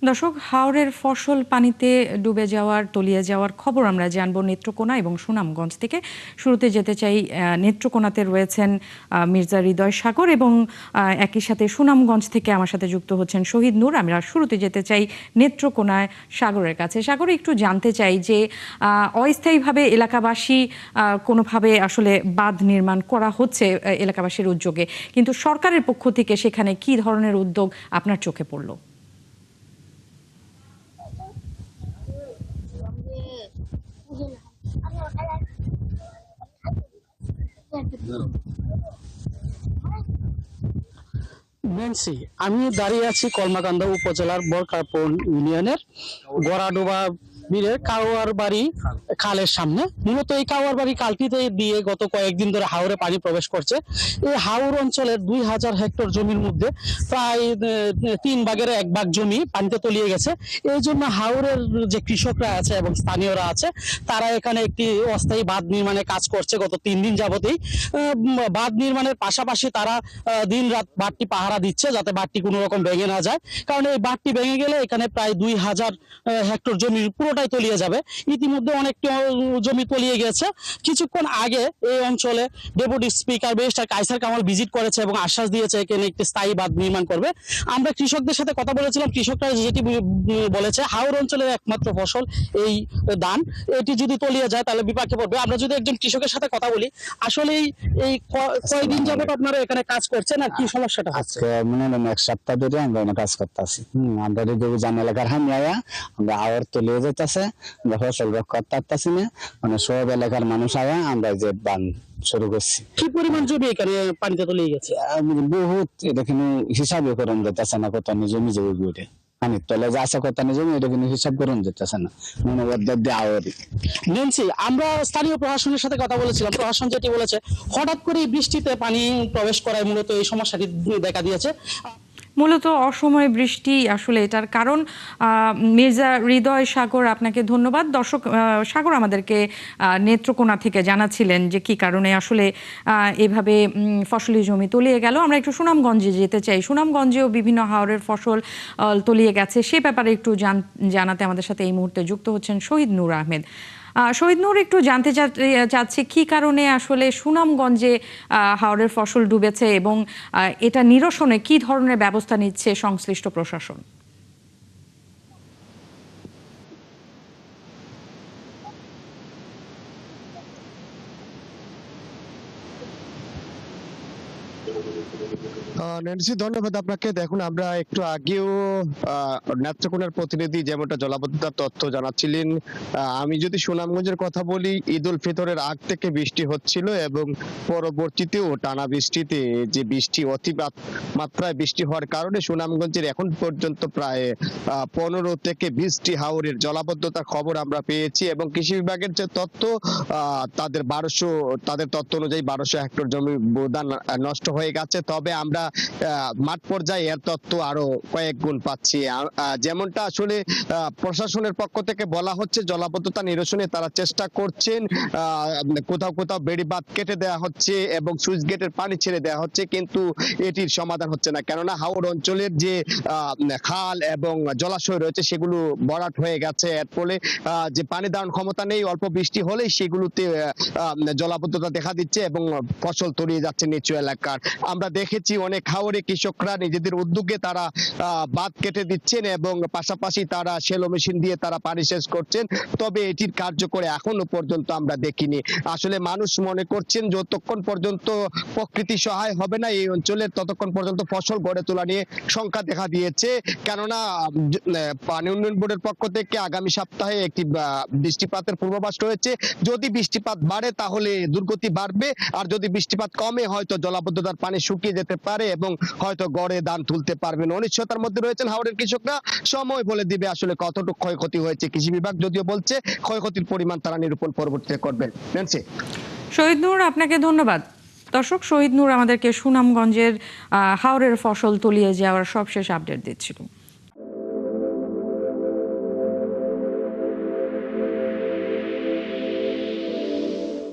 দর্শক, হাওরের ফসল পানিতে ডুবে যাওয়ার তলিয়ে যাওয়ার খবর আমরা জানবো নেত্রকোনা এবং সুনামগঞ্জ থেকে। শুরুতে যেতে চাই নেত্রকোনাতে রয়েছেন মির্জা হৃদয় সাগর এবং একই সাথে সুনামগঞ্জ থেকে আমার সাথে যুক্ত হচ্ছেন শহীদ নূর। আমরা শুরুতে যেতে চাই নেত্রকোনায় সাগরের কাছে। সাগর, একটু জানতে চাই যে অস্থায়ীভাবে এলাকাবাসী কোনোভাবে আসলে বাঁধ নির্মাণ করা হচ্ছে এলাকাবাসীর উদ্যোগে, কিন্তু সরকারের পক্ষ থেকে সেখানে কি ধরনের উদ্যোগ আপনার চোখে পড়লো? মেনসি, আমি দাঁড়িয়ে আছি কলমাকান্দা উপজেলার বরকারপুর ইউনিয়নের গড়াডোবা বীরের কাওয়ার বাড়ি খালের সামনে। মূলত এই কাওয়ার বাড়ি খালটিতে দিয়ে গত কয়েকদিন ধরে হাওরে পানি প্রবেশ করছে। এই হাওর অঞ্চলের 2000 হেক্টর জমির মধ্যে প্রায় 1/3 ভাগ জমি পানিতে তলিয়ে গেছে। এই জন্য হাওরের যে কৃষকরা আছে এবং স্থানীয়রা আছে, তারা এখানে একটি অস্থায়ী বাঁধ নির্মাণের কাজ করছে গত 3 দিন যাবতেই। বাঁধ নির্মাণের পাশাপাশি তারা দিন রাত বাঁধটি পাহারা দিচ্ছে যাতে বাঁধটি কোনো রকম ভেঙে না যায়, কারণ এই বাঁধটি ভেঙে গেলে এখানে প্রায় 2000 হেক্টর জমি পুরোটাই তলিয়ে যাবে। ইতিমধ্যে অনেকটি জমি তলিয়ে গেছে। কিছুক্ষণ আগে এই অঞ্চলে deputy speaker barrister Kaiser Kamal visit করেছে এবং আশ্বাস দিয়েছে এখানে একটি স্থায়ী বাঁধ নির্মাণ করবে। আমরা কৃষকদের সাথে কথা বলেছিলাম, কৃষকরা যেটি বলেছে হাওর অঞ্চলের একমাত্র ফসল এই ধান, এটি যদি তলিয়ে যায় তাহলে বিপাকে পড়বে। আমরা যদি একজন কৃষকের সাথে কথা বলি, আসলে এই কয়দিন যাবত আপনারা এখানে কাজ করছেন আর কি সমস্যাটা হচ্ছে? মনে হয় 1 সপ্তাহ ধরে আমরা এখানে কাজ করতেছি। আমরা জান এলাকার হামি আয়া আমরা আওয়ার তলিয়ে যেতেছে, আমরা ফসল রক্ষা করতেছি না, মানে সব এলাকার মানুষ আয়া আমরা যে বান শুরু করছি। কি পরিমাণ জমি এখানে পানিতে তলিয়ে গেছে? বহুত, এটা কিন্তু হিসাবে করেন যেতেছে না কত জমি জমি পানির তলে যা আছে কত জমি, এটা কিন্তু হিসাব করুন যেতেছে না, মানে ওদের দিয়ে আওয়ারই। নেন্সি, আমরা স্থানীয় প্রশাসনের সাথে কথা বলেছিলাম, প্রশাসন যেটি বলেছে হঠাৎ করে বৃষ্টিতে পানি প্রবেশ করায় মূলত এই সমস্যাটি দেখা দিয়েছে। মূলত অসময়ে বৃষ্টি আসলে এটার কারণ। মির্জা হৃদয় সাগর, আপনাকে ধন্যবাদ। দর্শক, সাগর আমাদেরকে নেত্রকোনা থেকে জানাচ্ছিলেন যে কি কারণে আসলে এভাবে ফসলি জমি তলিয়ে গেল। আমরা একটু সুনামগঞ্জে যেতে চাই। সুনামগঞ্জেও বিভিন্ন হাওরের ফসল তলিয়ে গেছে, সে ব্যাপারে একটু জানাতে আমাদের সাথে এই মুহূর্তে যুক্ত হচ্ছেন শহীদ নূর আহমেদ। শহীদ নূর, একটু জানতে চাচ্ছি কি কারণে আসলে সুনামগঞ্জে হাওরের ফসল ডুবেছে এবং এটা নিরসনে কি ধরনের ব্যবস্থা নিচ্ছে সংশ্লিষ্ট প্রশাসন? নেন্সি, ধন্যবাদ আপনাকে। দেখুন, আমরা একটু আগেও নেত্রকোনার প্রতিনিধি যেমনটা জলাবদ্ধতার তথ্য জানাচ্ছিলেন। আমি যদি সুনামগঞ্জের কথা বলি, ঈদ উল ফিতরের আগ থেকে বৃষ্টি হচ্ছিল এবং পরবর্তীতেও টানা বৃষ্টিতে যে বৃষ্টি অতি মাত্রায় বৃষ্টি হওয়ার কারণে সুনামগঞ্জের এখন পর্যন্ত প্রায় 15 থেকে 20টি হাওরের জলাবদ্ধতার খবর আমরা পেয়েছি এবং কৃষি বিভাগের যে তথ্য, তাদের তথ্য অনুযায়ী 1200 হেক্টর জমি বোদান নষ্ট হয়ে গেছে। তবে আমরা মাঠ পর্যায়ে এর তথ্য আরো কয়েক গুণ পাচ্ছি। যেমনটা আসলে প্রশাসনের পক্ষ থেকে বলা হচ্ছে, জলাবদ্ধতা নিরসনে তারা চেষ্টা করছেন। কোথাও কোথাও বেড়িবাঁধ কেটে দেওয়া হচ্ছে এবং সুইচ গেটের পানি ছেড়ে দেওয়া হচ্ছে, কিন্তু এটির সমাধান হচ্ছে না। কেননা হাওর অঞ্চলের যে খাল এবং জলাশয় রয়েছে সেগুলো ভরাট হয়ে গেছে। এর ফলে যে পানি ধারণ ক্ষমতা নেই, অল্প বৃষ্টি হলেই সেগুলোতে জলাবদ্ধতা দেখা দিচ্ছে এবং ফসল তলিয়ে যাচ্ছে নিচু এলাকার। আমরা দেখেছি অনেক হাওরে কৃষকরা নিজেদের উদ্যোগে তারা বাঁধ কেটে দিচ্ছেন এবং পাশাপাশি তারা সেলো মেশিন দিয়ে তারা পানি সেচ করছেন। তবে এটির কার্যকর এখনো পর্যন্ত আমরা দেখিনি। আসলে মানুষ মনে করছেন যতক্ষণ পর্যন্ত প্রকৃতি সহায় হবে না এই অঞ্চলের, ততক্ষণ পর্যন্ত ফসল গড়ে তোলা নিয়ে শঙ্কা দেখা দিয়েছে। কেননা পানি উন্নয়ন বোর্ডের পক্ষ থেকে আগামী সপ্তাহে একটি বৃষ্টিপাতের পূর্বাভাস রয়েছে। যদি বৃষ্টিপাত বাড়ে তাহলে দুর্গতি বাড়বে, আর যদি বৃষ্টিপাত কমে হয়তো জলাবদ্ধতার পানি শুকিয়ে যেতে পারে এবং হয়তো গড়ে ধান তুলতে পারবেন। অনিশ্চয়তার মধ্যে রয়েছেন হাওরের কৃষকরা। সময় বলে দিবে আসলে কতটুকু ক্ষয়ক্ষতি হয়েছে। কৃষি বিভাগ যদিও বলছে ক্ষয়ক্ষতির পরিমাণ তারা নিরূপণ পরবর্তীতে করবেন। শহীদ নূর, আপনাকে ধন্যবাদ। দর্শক, শহীদ নূর আমাদেরকে সুনামগঞ্জের হাওরের ফসল তলিয়ে যাওয়ার সবশেষ আপডেট দিচ্ছিল।